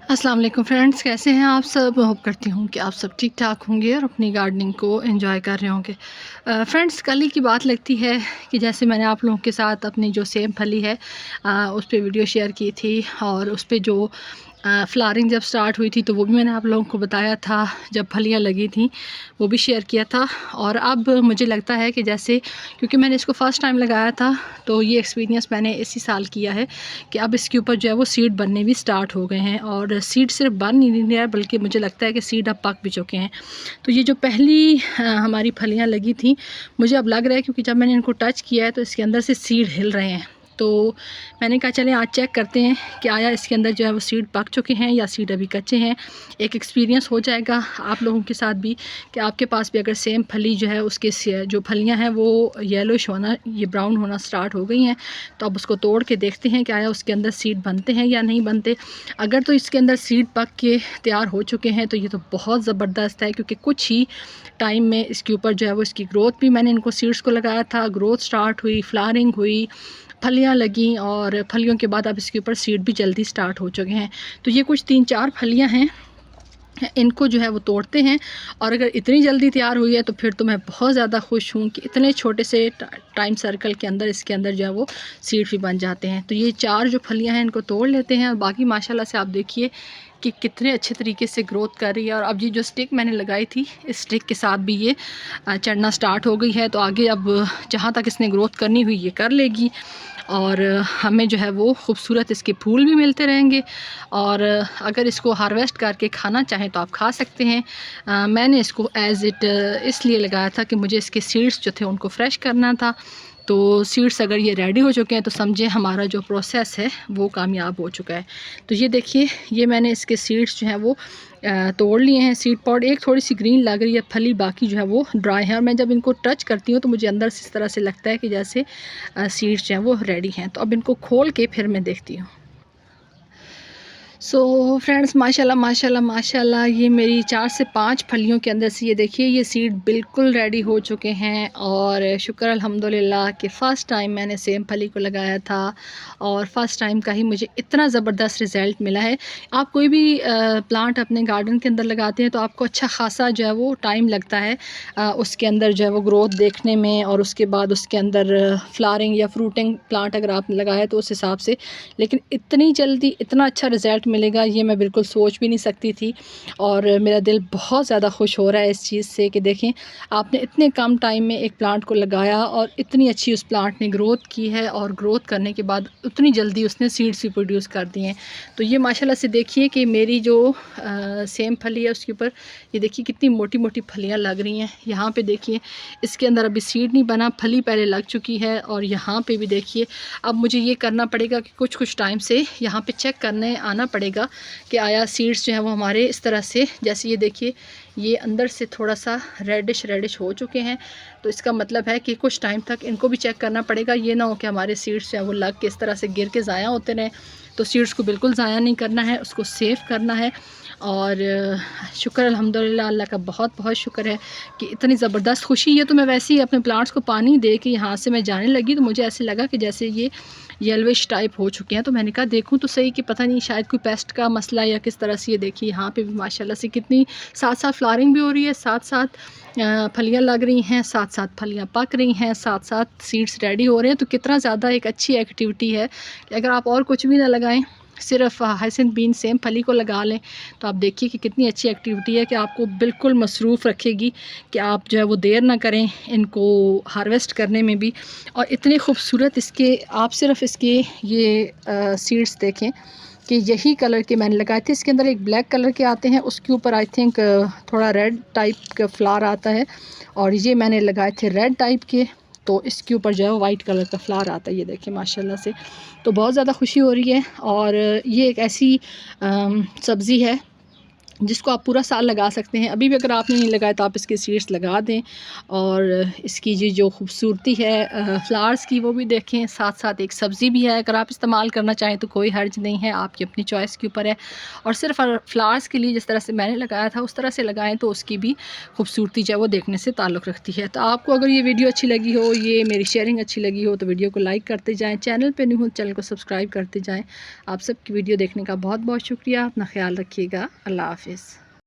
अस्सलाम वालेकुम फ्रेंड्स, कैसे हैं आप सब। होप करती हूँ कि आप सब ठीक ठाक होंगे और अपनी गार्डनिंग को एंजॉय कर रहे होंगे। फ्रेंड्स, कल ही की बात लगती है कि जैसे मैंने आप लोगों के साथ अपनी जो सेम फली है उस पे वीडियो शेयर की थी, और उस पे जो फ्लावरिंग जब स्टार्ट हुई थी तो वो भी मैंने आप लोगों को बताया था, जब फलियाँ लगी थी वो भी शेयर किया था। और अब मुझे लगता है कि जैसे, क्योंकि मैंने इसको फ़र्स्ट टाइम लगाया था तो ये एक्सपीरियंस मैंने इसी साल किया है कि अब इसके ऊपर जो है वो सीड बनने भी स्टार्ट हो गए हैं, और सीड सिर्फ बन ही नहीं रहा है बल्कि मुझे लगता है कि सीड अब पक भी चुके हैं। तो ये जो पहली हमारी फलियाँ लगी थी, मुझे अब लग रहा है, क्योंकि जब मैंने इनको टच किया है तो इसके अंदर से सीड हिल रहे हैं। तो मैंने कहा चलें आज चेक करते हैं कि आया इसके अंदर जो है वो सीड पक चुके हैं या सीड अभी कच्चे हैं। एक एक्सपीरियंस हो जाएगा आप लोगों के साथ भी कि आपके पास भी अगर सेम फली जो है उसके जो फलियां हैं वो येलोइश होना, ये ब्राउन होना स्टार्ट हो गई हैं, तो अब उसको तोड़ के देखते हैं कि आया उसके अंदर सीड बनते हैं या नहीं बनते। अगर तो इसके अंदर सीड पक के तैयार हो चुके हैं तो ये तो बहुत ज़बरदस्त है, क्योंकि कुछ ही टाइम में इसके ऊपर जो है वो इसकी ग्रोथ भी, मैंने इनको सीड्स को लगाया था, ग्रोथ स्टार्ट हुई, फ्लावरिंग हुई, फलियाँ लगीं, और फलियों के बाद अब इसके ऊपर सीड भी जल्दी स्टार्ट हो चुके हैं। तो ये कुछ 3-4 फलियाँ हैं, इनको जो है वो तोड़ते हैं। और अगर इतनी जल्दी तैयार हुई है तो फिर तो मैं बहुत ज़्यादा खुश हूँ कि इतने छोटे से टाइम सर्कल के अंदर इसके अंदर जो है वो सीड भी बन जाते हैं। तो ये 4 जो फलियाँ हैं इनको तोड़ लेते हैं, और बाकी माशाल्लाह से आप देखिए कि कितने अच्छे तरीके से ग्रोथ कर रही है। और अब ये जो स्टिक मैंने लगाई थी, इस स्टिक के साथ भी ये चढ़ना स्टार्ट हो गई है, तो आगे अब जहाँ तक इसने ग्रोथ करनी हुई ये कर लेगी, और हमें जो है वो खूबसूरत इसके फूल भी मिलते रहेंगे। और अगर इसको हार्वेस्ट करके खाना चाहें तो आप खा सकते हैं। मैंने इसको एज़ इट इसलिए लगाया था कि मुझे इसके सीड्स जो थे उनको फ्रेश करना था। तो सीड्स अगर ये रेडी हो चुके हैं तो समझे हमारा जो प्रोसेस है वो कामयाब हो चुका है। तो ये देखिए, ये मैंने इसके सीड्स जो हैं वो तोड़ लिए हैं। सीड पॉड एक थोड़ी सी ग्रीन लग रही है, फली बाकी जो है वो ड्राई है, और मैं जब इनको टच करती हूँ तो मुझे अंदर से इस तरह से लगता है कि जैसे सीड्स जो हैं वो रेडी हैं। तो अब इनको खोल के फिर मैं देखती हूँ। सो फ्रेंड्स, माशाल्लाह माशाल्लाह माशाल्लाह, ये मेरी 4 से 5 फलियों के अंदर से ये देखिए ये सीड बिल्कुल रेडी हो चुके हैं। और शुक्र अल्हम्दुलिल्लाह कि फ़र्स्ट टाइम मैंने सेम फली को लगाया था, और फ़र्स्ट टाइम का ही मुझे इतना ज़बरदस्त रिज़ल्ट मिला है। आप कोई भी प्लांट अपने गार्डन के अंदर लगाते हैं तो आपको अच्छा ख़ासा जो है वो टाइम लगता है उसके अंदर जो है वो ग्रोथ देखने में, और उसके बाद उसके अंदर फ्लावरिंग या फ्रूटिंग प्लांट अगर आप लगाए तो उस हिसाब से। लेकिन इतनी जल्दी इतना अच्छा रिज़ल्ट मिलेगा ये मैं बिल्कुल सोच भी नहीं सकती थी, और मेरा दिल बहुत ज़्यादा खुश हो रहा है इस चीज़ से कि देखें आपने इतने कम टाइम में एक प्लांट को लगाया और इतनी अच्छी उस प्लांट ने ग्रोथ की है, और ग्रोथ करने के बाद उतनी जल्दी उसने सीड्स भी प्रोड्यूस कर दिए हैं। तो ये माशाल्लाह से देखिए कि मेरी जो सेम फली है उसके ऊपर ये देखिए कितनी मोटी मोटी फलियाँ लग रही हैं। यहाँ पे देखिए इसके अंदर अभी सीड नहीं बना, फली पहले लग चुकी है, और यहाँ पे भी देखिए अब मुझे ये करना पड़ेगा कि कुछ कुछ टाइम से यहाँ पे चेक करने आना पड़ेगा कि आया सीड्स जो हैं वो हमारे इस तरह से, जैसे ये देखिए ये अंदर से थोड़ा सा रेडिश रेडिश हो चुके हैं। तो इसका मतलब है कि कुछ टाइम तक इनको भी चेक करना पड़ेगा, ये ना हो कि हमारे सीड्स जो हैं वो लग के इस तरह से गिर के ज़ाया होते रहें। तो सीड्स को बिल्कुल ज़ाया नहीं करना है, उसको सेव करना है। और शुक्र अल्हम्दुलिल्लाह, अल्लाह का बहुत बहुत शुक्र है कि इतनी ज़बरदस्त खुशी है। तो मैं वैसे ही अपने प्लांट्स को पानी दे के यहाँ से मैं जाने लगी तो मुझे ऐसे लगा कि जैसे ये येलोइश टाइप हो चुके हैं। तो मैंने कहा देखूं तो सही कि पता नहीं शायद कोई पेस्ट का मसला या किस तरह से। ये देखिए यहाँ पे भी माशाल्लाह से कितनी साथ साथ फ्लावरिंग भी हो रही है, साथ साथ फलियाँ लग रही हैं, साथ साथ फलियाँ पक रही हैं, साथ साथ सीड्स रेडी हो रहे हैं। तो कितना ज़्यादा एक अच्छी एक्टिविटी है कि अगर आप और कुछ भी ना लगाएं, सिर्फ हाइसिंथ बीन सेम फली को लगा लें, तो आप देखिए कि कितनी अच्छी एक्टिविटी है कि आपको बिल्कुल मसरूफ़ रखेगी कि आप जो है वो देर ना करें इनको हार्वेस्ट करने में भी। और इतने खूबसूरत इसके, आप सिर्फ इसके ये सीड्स देखें कि यही कलर के मैंने लगाए थे। इसके अंदर एक ब्लैक कलर के आते हैं, उसके ऊपर आई थिंक थोड़ा रेड टाइप का फ्लावर आता है, और ये मैंने लगाए थे रेड टाइप के, तो इसके ऊपर जो है वाइट कलर का फ्लावर आता है। ये देखिए माशाल्लाह से, तो बहुत ज़्यादा खुशी हो रही है। और ये एक ऐसी सब्ज़ी है जिसको आप पूरा साल लगा सकते हैं। अभी भी अगर आपने नहीं लगाया तो आप इसके सीड्स लगा दें, और इसकी जो खूबसूरती है फ्लावर्स की वो भी देखें। साथ साथ एक सब्ज़ी भी है, अगर आप इस्तेमाल करना चाहें तो कोई हर्ज नहीं है, आपकी अपनी चॉइस के ऊपर है। और सिर्फ फ्लावर्स के लिए जिस तरह से मैंने लगाया था उस तरह से लगाएं तो उसकी भी खूबसूरती जो है वो देखने से ताल्लुक़ रखती है। तो आपको अगर ये वीडियो अच्छी लगी हो, ये मेरी शेयरिंग अच्छी लगी हो, तो वीडियो को लाइक करते जाएँ। चैनल पर नहीं हो चैनल को सब्सक्राइब करते जाएँ। आप सबकी वीडियो देखने का बहुत बहुत शुक्रिया। अपना ख्याल रखिएगा। अल्लाह हाफ़िज़।